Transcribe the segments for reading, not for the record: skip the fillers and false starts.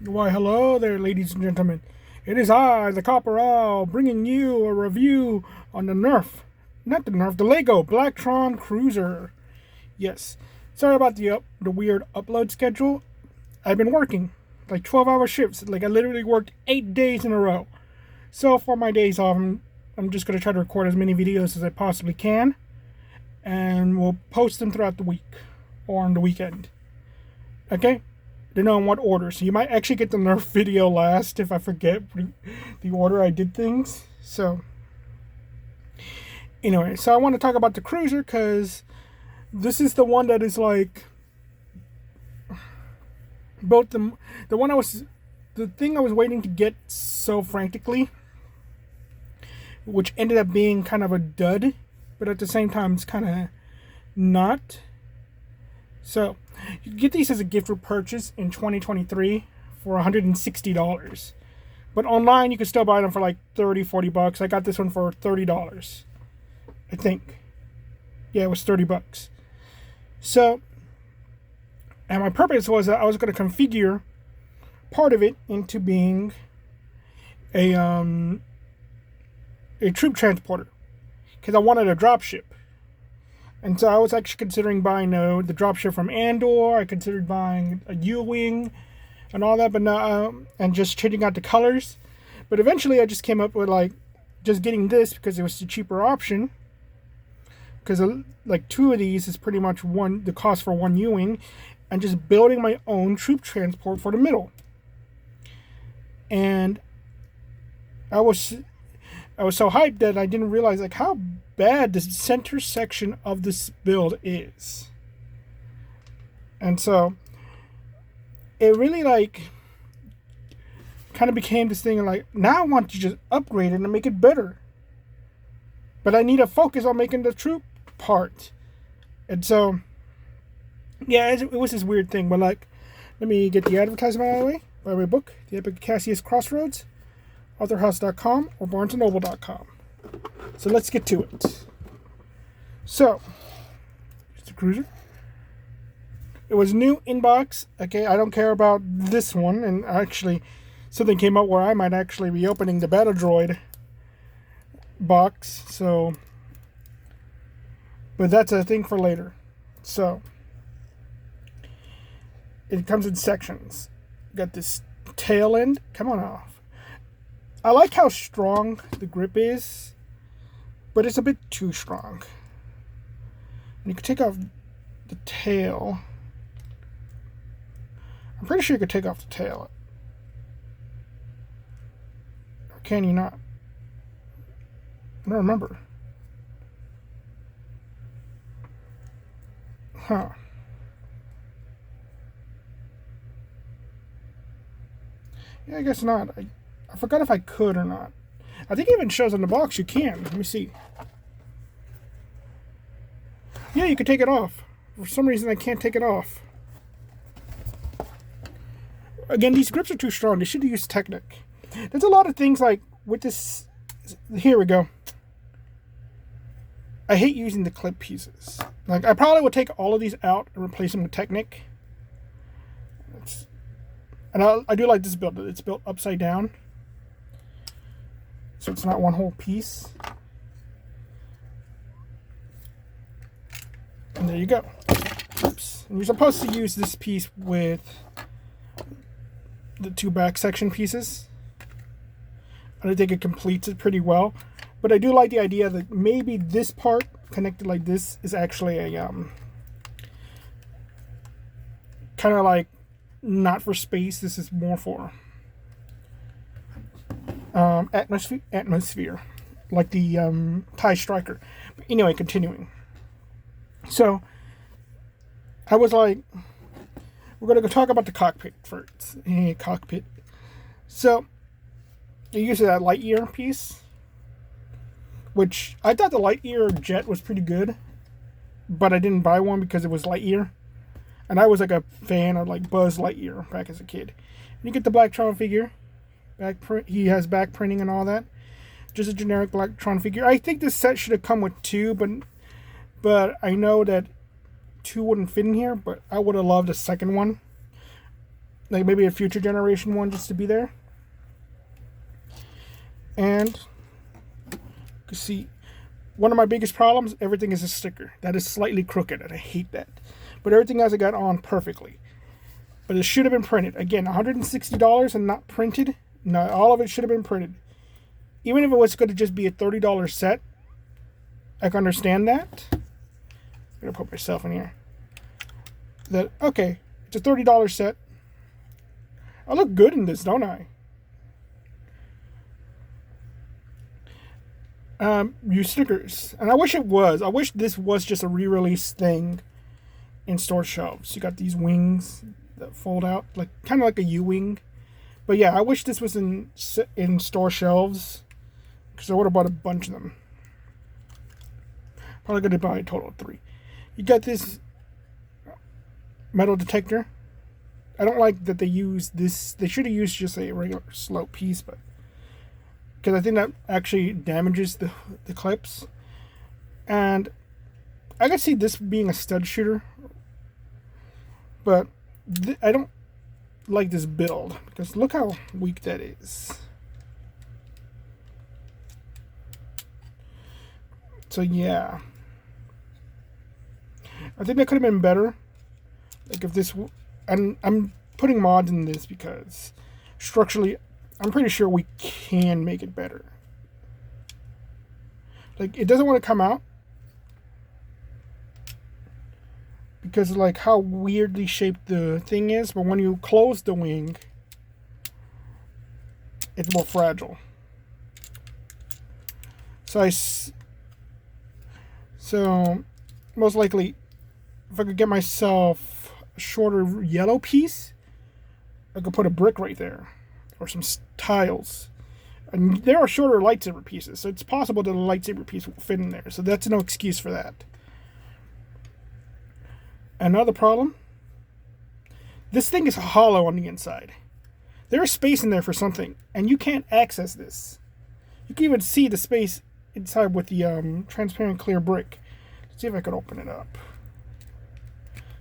Why, hello there, ladies and gentlemen. It is I, the Copper Owl, bringing you a review on the the Lego Blacktron Cruiser. Yes, sorry about the weird upload schedule. I've been working like 12-hour shifts. Like I literally worked 8 days in a row. So for my days off, I'm just gonna try to record as many videos as I possibly can, and we'll post them throughout the week or on the weekend. Okay? Don't know in what order. So you might actually get the Nerf video last if I forget the order I did things. So anyway, so I want to talk about the Cruiser because this is the one that is like both the one I was the thing I was waiting to get so frantically, which ended up being kind of a dud, but at the same time it's kind of not. So you can get these as a gift for purchase in 2023 for $160. But online you can still buy them for like 30, 40 bucks. I got this one for $30. I think. Yeah, it was 30 bucks. So, and my purpose was that I was going to configure part of it into being a troop transporter because I wanted a drop ship. And so I was actually considering buying the dropship from Andor. I considered buying a U-Wing and all that, but not, and just changing out the colors. But eventually I just came up with like just getting this because it was the cheaper option. Because like two of these is pretty much the cost for one U-Wing, and just building my own troop transport for the middle. And I was so hyped that I didn't realize like how bad the center section of this build is. And so it really like kind of became this thing like now I want to just upgrade it and make it better. But I need to focus on making the troop part. And so yeah, it was this weird thing. But like, let me get the advertisement out of the way. By my book, The Epic Cassius Crossroads, authorhouse.com or barnesandnoble.com. So let's get to it. So, here's the Cruiser. It was new inbox. Okay, I don't care about this one. And actually, something came up where I might actually be opening the Battle Droid box. So, but that's a thing for later. So, it comes in sections. Got this tail end. Come on off. I like how strong the grip is, but it's a bit too strong. And you can take off the tail. I'm pretty sure you could take off the tail. Or can you not? I don't remember. Huh. Yeah, I guess not. I forgot if I could or not. I think it even shows on the box you can. Let me see. Yeah, you can take it off. For some reason, I can't take it off. Again, these grips are too strong. They should use Technic. There's a lot of things like with this. Here we go. I hate using the clip pieces. Like, I probably would take all of these out and replace them with Technic. And I do like this build. It's built upside down. So it's not one whole piece. And there you go. Oops. And you're supposed to use this piece with the two back section pieces. And I think it completes it pretty well. But I do like the idea that maybe this part connected like this is actually a kind of not for space. This is more for atmosphere, like the TIE Striker. But anyway, continuing. So I was like, we're gonna go talk about the cockpit first. Cockpit. So you use that Lightyear piece, which I thought the Lightyear jet was pretty good, but I didn't buy one because it was Lightyear. And I was like a fan of like Buzz Lightyear back as a kid. And you get the Blacktron figure. He has back printing and all that. Just a generic Blacktron figure. I think this set should have come with two, but I know that two wouldn't fit in here. But I would have loved a second one. like maybe a future generation one just to be there. And you see, one of my biggest problems, everything is a sticker. That is slightly crooked, and I hate that. But everything else I got on perfectly. But it should have been printed. Again, $160 and not printed. No, all of it should have been printed. Even if it was going to just be a $30 set, I can understand that. I'm going to put myself in here. That, okay, it's a $30 set. I look good in this, don't I? Use stickers. And I wish it was. I wish this was just a re-release thing in store shelves. You got these wings that fold out, like kind of like a U-wing. But yeah, I wish this was in store shelves, because I would have bought a bunch of them. Probably going to buy a total of 3. You got this metal detector. I don't like that they use this. They should have used just a regular slope piece, but because I think that actually damages the clips. And I could see this being a stud shooter, but I don't like this build, because look how weak that is. So yeah, I think that could have been better. Like if this, and I'm putting mods in this because structurally, I'm pretty sure we can make it better. Like it doesn't want to come out because of like how weirdly shaped the thing is, but when you close the wing, it's more fragile. So most likely, if I could get myself a shorter yellow piece, I could put a brick right there, or some tiles. And there are shorter lightsaber pieces, so it's possible that a lightsaber piece will fit in there. So that's no excuse for that. Another problem, this thing is hollow on the inside. There is space in there for something, and you can't access this. You can even see the space inside with the transparent clear brick. Let's see if I can open it up.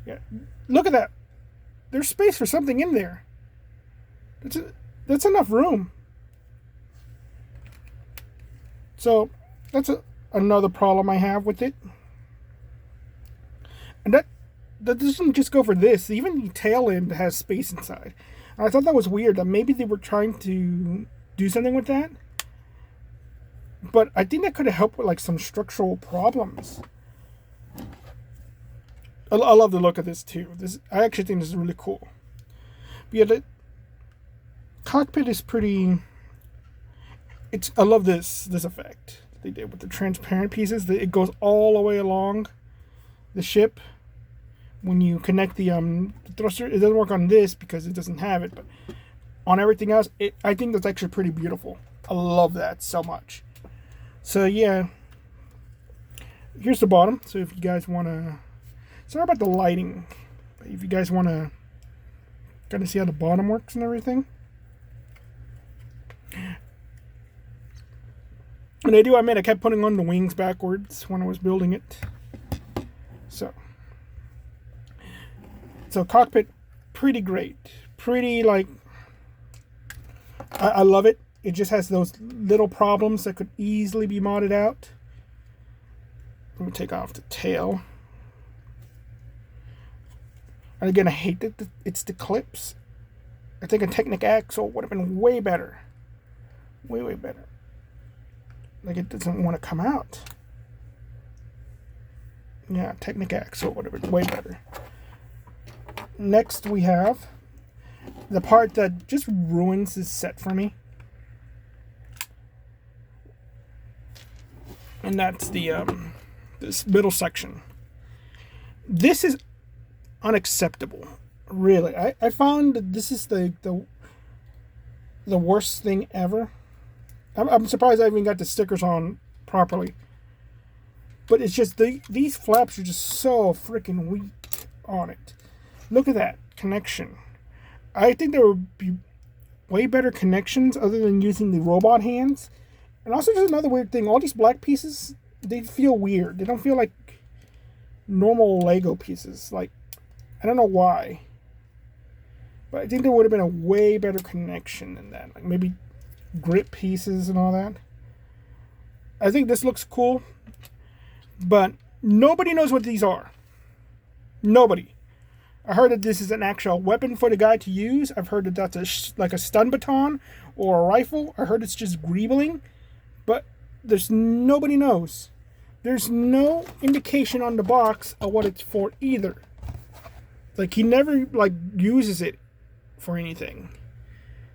Yeah, look at that. There's space for something in there. That's enough room. So that's another problem I have with it. And that doesn't just go for this. Even the tail end has space inside. And I thought that was weird, that maybe they were trying to do something with that. But I think that could have helped with like some structural problems. I love the look of this too. I actually think this is really cool. But yeah, the cockpit is pretty. I love this effect they did with the transparent pieces. It goes all the way along the ship. When you connect the thruster, it doesn't work on this because it doesn't have it, but on everything else, I think that's actually pretty beautiful. I love that so much. So yeah, here's the bottom. So if you guys want to, sorry about the lighting, but if you guys want to kind of see how the bottom works and everything. And I do admit I kept putting on the wings backwards when I was building it. So cockpit, pretty great. Pretty, like, I love it. It just has those little problems that could easily be modded out. Let me take off the tail. And again, I hate that it's the clips. I think a Technic axle would have been way better. Way, way better. Like, it doesn't want to come out. Yeah, Technic axle would have been way better. Next, we have the part that just ruins this set for me. And that's the this middle section. This is unacceptable. Really. I found that this is the worst thing ever. I'm surprised I even got the stickers on properly. But it's just these flaps are just so freaking weak on it. Look at that connection. I think there would be way better connections other than using the robot hands. And also, there's another weird thing. All these black pieces, they feel weird. They don't feel like normal Lego pieces. Like, I don't know why. But I think there would have been a way better connection than that. Like maybe grip pieces and all that. I think this looks cool. But nobody knows what these are. Nobody. I heard that this is an actual weapon for the guy to use. I've heard that that's like a stun baton or a rifle. I heard it's just greebling. But nobody knows. There's no indication on the box of what it's for either. Like he never uses it for anything.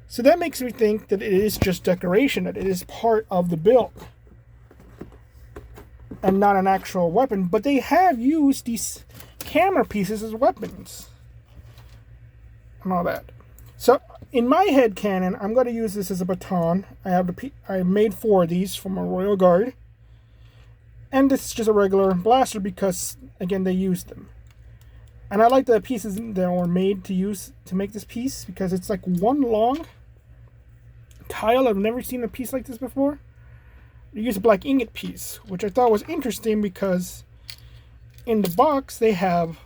So that makes me think that it is just decoration, that it is part of the build. And not an actual weapon. But they have used these camera pieces as weapons. And all that. So in my head canon, I'm going to use this as a baton. I made 4 of these from a Royal Guard. And this is just a regular blaster because, again, they used them. And I like the pieces that were made to make this piece because it's like one long tile. I've never seen a piece like this before. They use a black ingot piece, which I thought was interesting because in the box they have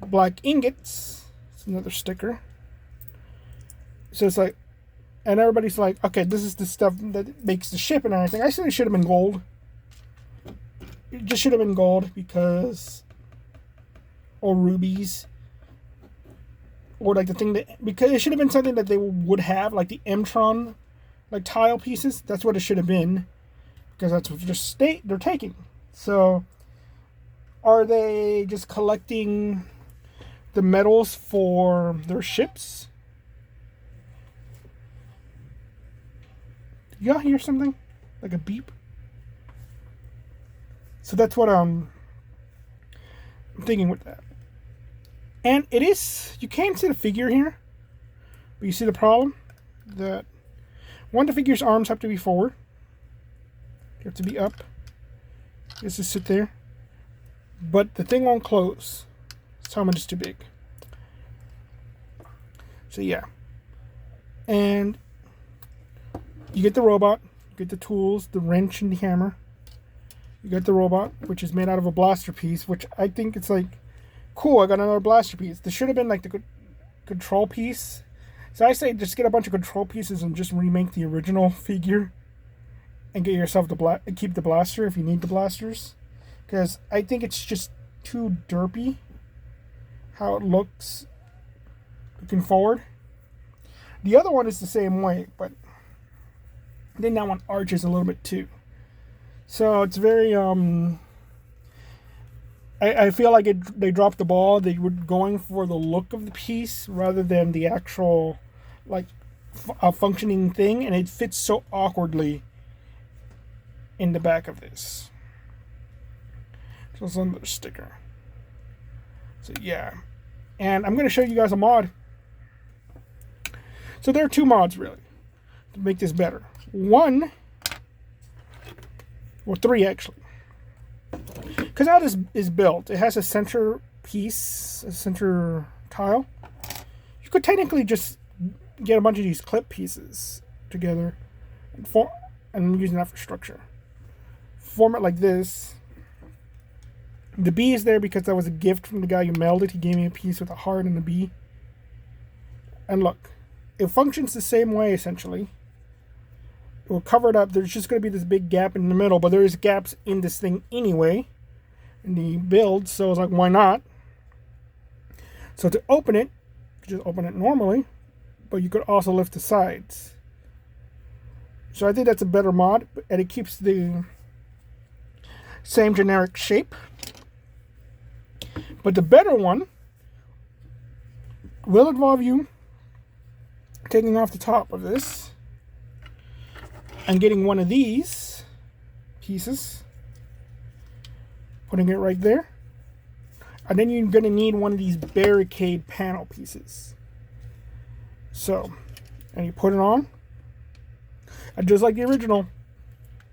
black ingots. It's another sticker. So it's like, and everybody's like, okay, this is the stuff that makes the ship and everything. I said it should have been gold. It just should have been gold because, or rubies, or like the thing that, because it should have been something that they would have, like the Mtron, like tile pieces. That's what it should have been, because that's what they're taking. So, are they just collecting the metals for their ships? Y'all hear something? Like a beep? So that's what I'm thinking with that. And it is, you can't see the figure here, but you see the problem? That one, the figure's arms have to be forward. They have to be up. This just sit there. But the thing won't close. Its helmet is too big. So yeah. And you get the robot, you get the tools, the wrench and the hammer. You get the robot, which is made out of a blaster piece, which I think it's like, cool, I got another blaster piece. This should have been like the control piece. So I say just get a bunch of control pieces and just remake the original figure. And get yourself keep the blaster if you need the blasters. Because I think it's just too derpy how it looks looking forward. The other one is the same way, but then that one arches a little bit too. So it's very, I feel like they dropped the ball. They were going for the look of the piece rather than the actual, like, functioning thing. And it fits so awkwardly in the back of this. So it's another sticker. So yeah. And I'm going to show you guys a mod. So there are 2 mods, really, to make this better. One, or 3 actually, because how this is built, it has a center piece, a center tile. You could technically just get a bunch of these clip pieces together and I'm using that for structure. Form it like this. The bee is there because that was a gift from the guy who mailed it. He gave me a piece with a heart and a bee. And look, it functions the same way essentially. We'll cover it up. There's just going to be this big gap in the middle, but there's gaps in this thing anyway, in the build, so it's like, why not? So to open it, you just open it normally, but you could also lift the sides. So I think that's a better mod, and it keeps the same generic shape. But the better one will involve you taking off the top of this and getting one of these pieces, putting it right there, and then you're going to need one of these barricade panel pieces. So, and you put it on, and just like the original,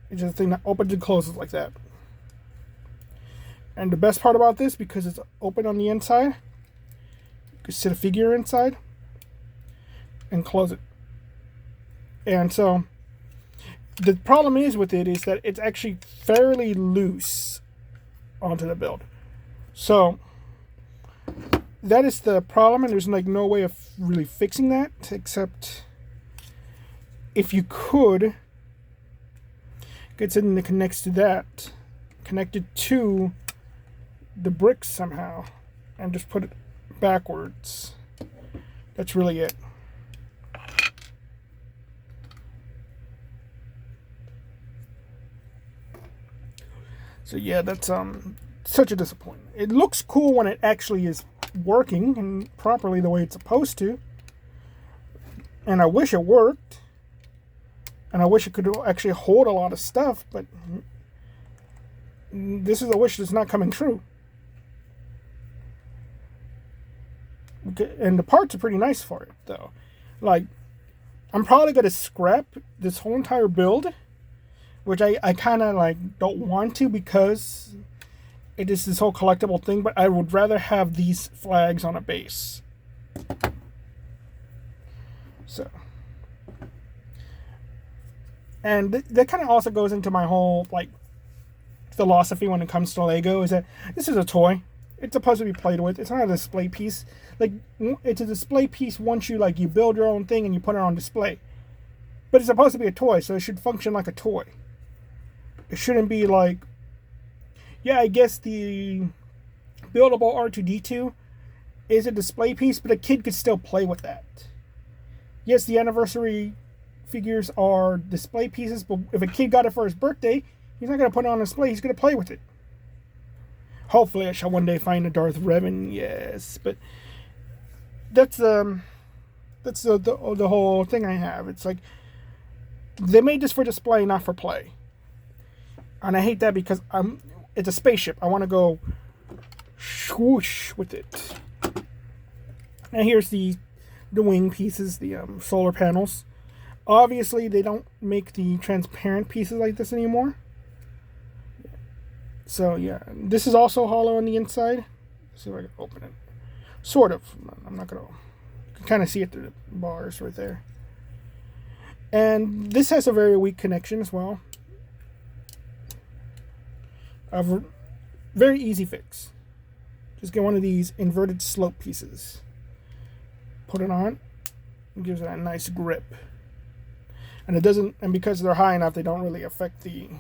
it's just a thing that opens and closes like that. And the best part about this, because it's open on the inside, you can sit a figure inside and close it. And so the problem is with it is that it's actually fairly loose onto the build. So that is the problem, and there's like no way of really fixing that except if you could get something that connects to that, connected to the bricks somehow, and just put it backwards. That's really it. So yeah, that's such a disappointment. It looks cool when it actually is working and properly the way it's supposed to. And I wish it worked. And I wish it could actually hold a lot of stuff, but this is a wish that's not coming true. And the parts are pretty nice for it, though. Like, I'm probably going to scrap this whole entire build, which I kind of like don't want to because it is this whole collectible thing, but I would rather have these flags on a base. So, and that kind of also goes into my whole like philosophy when it comes to Lego, is that this is a toy. It's supposed to be played with. It's not a display piece. Like, it's a display piece once you like you build your own thing and you put it on display. But it's supposed to be a toy, so it should function like a toy. It shouldn't be like, yeah, I guess the buildable R2-D2 is a display piece, but a kid could still play with that. Yes, the anniversary figures are display pieces, but if a kid got it for his birthday, he's not going to put it on display. He's going to play with it. Hopefully I shall one day find a Darth Revan, yes. But that's the whole thing I have. It's like, they made this for display, not for play. And I hate that because it's a spaceship. I want to go swoosh with it. And here's the wing pieces, the solar panels. Obviously, they don't make the transparent pieces like this anymore. So, yeah. This is also hollow on the inside. Let's see if I can open it. Sort of. I'm not going to... You can kind of see it through the bars right there. And this has a very weak connection as well. A very easy fix. Just get one of these inverted slope pieces. Put it on. It gives it a nice grip. And it doesn't... And because they're high enough, they don't really affect the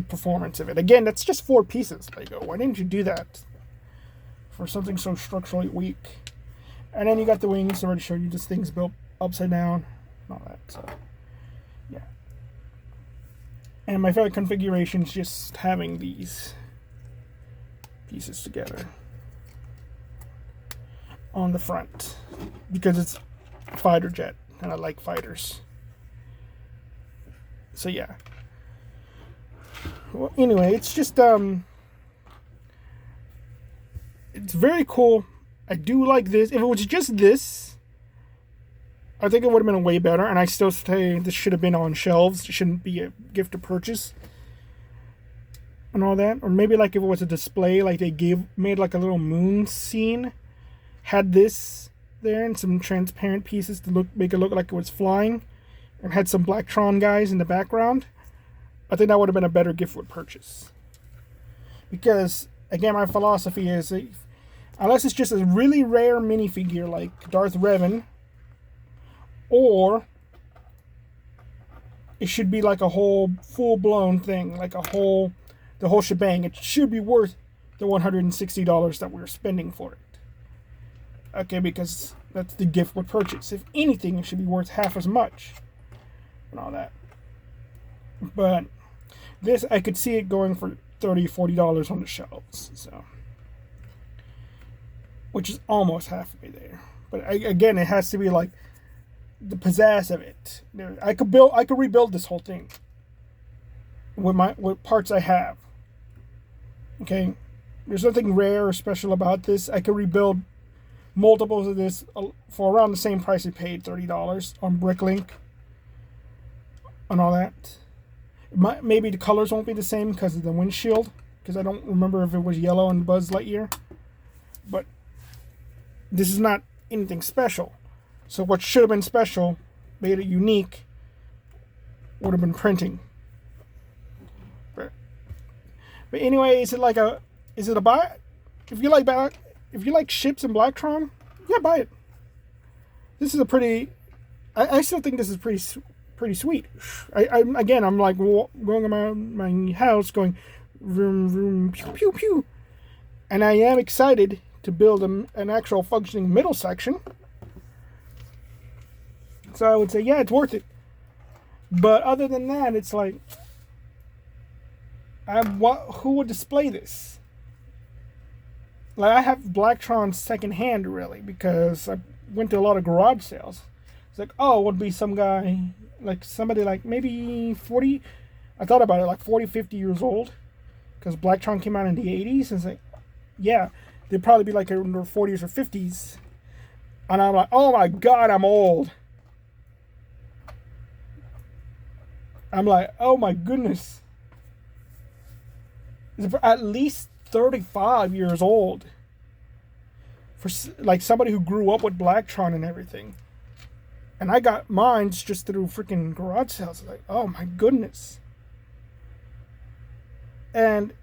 performance of it. Again, that's just 4 pieces, Lego. Why didn't you do that for something so structurally weak? And then you got the wings. I already showed you this thing's built upside down and all that. So, yeah. And my favorite configuration is just having these pieces together on the front because it's a fighter jet and I like fighters. So, yeah. Well, anyway, it's just, it's very cool. I do like this. If it was just this, I think it would have been way better. And I still say this should have been on shelves. It shouldn't be a gift to purchase. And all that. Or maybe like if it was a display, like they made like a little moon scene. Had this there and some transparent pieces to make it look like it was flying. And had some Blacktron guys in the background. I think that would have been a better gift with purchase. Because, again, my philosophy is, unless it's just a really rare minifigure like Darth Revan, or it should be like a whole full-blown thing, like the whole shebang. It should be worth the $160 that we're spending for it. Okay, because that's the gift with purchase. If anything, it should be worth half as much. And all that. But this, I could see it going for $30, $40 on the shelves. So, which is almost halfway there. But again, it has to be like the pizzazz of it. I could rebuild this whole thing with parts I have. Okay, there's nothing rare or special about this. I could rebuild multiples of this for around the same price I paid, $30 on Bricklink and all that. Maybe the colors won't be the same because of the windshield, because I don't remember if it was yellow in Buzz Lightyear. But this is not anything special. So what should have been special, made it unique, would have been printing. But anyway, is it a buy? If you like if you like ships and Blacktron, yeah, buy it. This is a pretty. I still think this is pretty sweet. I'm like going around my house going vroom vroom pew pew pew, and I am excited to build an actual functioning middle section. So I would say, yeah, it's worth it. But other than that, it's like, who would display this? Like, I have Blacktron secondhand, really, because I went to a lot of garage sales. It's like, oh, it would be some guy, like somebody like maybe 40. I thought about it, like 40, 50 years old, because Blacktron came out in the 80s. And it's like, yeah, they'd probably be like in their 40s or 50s. And I'm like, oh my God, I'm old. I'm like, oh my goodness. It's at least 35 years old. For like somebody who grew up with Blacktron and everything. And I got mine just through freaking garage sales. Like, oh my goodness. And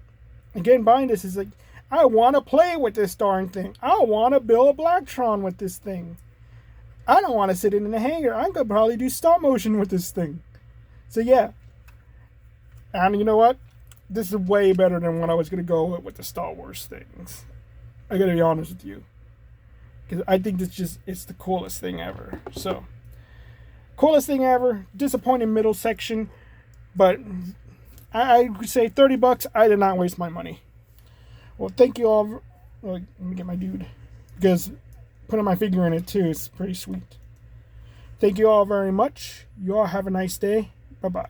again, buying this is like, I want to play with this darn thing. I want to build a Blacktron with this thing. I don't want to sit in the hangar. I could probably do stop motion with this thing. So yeah, and you know what? This is way better than what I was going to go with the Star Wars things. I got to be honest with you. Because I think it's the coolest thing ever. So, coolest thing ever. Disappointing middle section. But I would say $30. I did not waste my money. Well, thank you all. Well, let me get my dude. Because putting my figure in it too is pretty sweet. Thank you all very much. You all have a nice day. Bye-bye.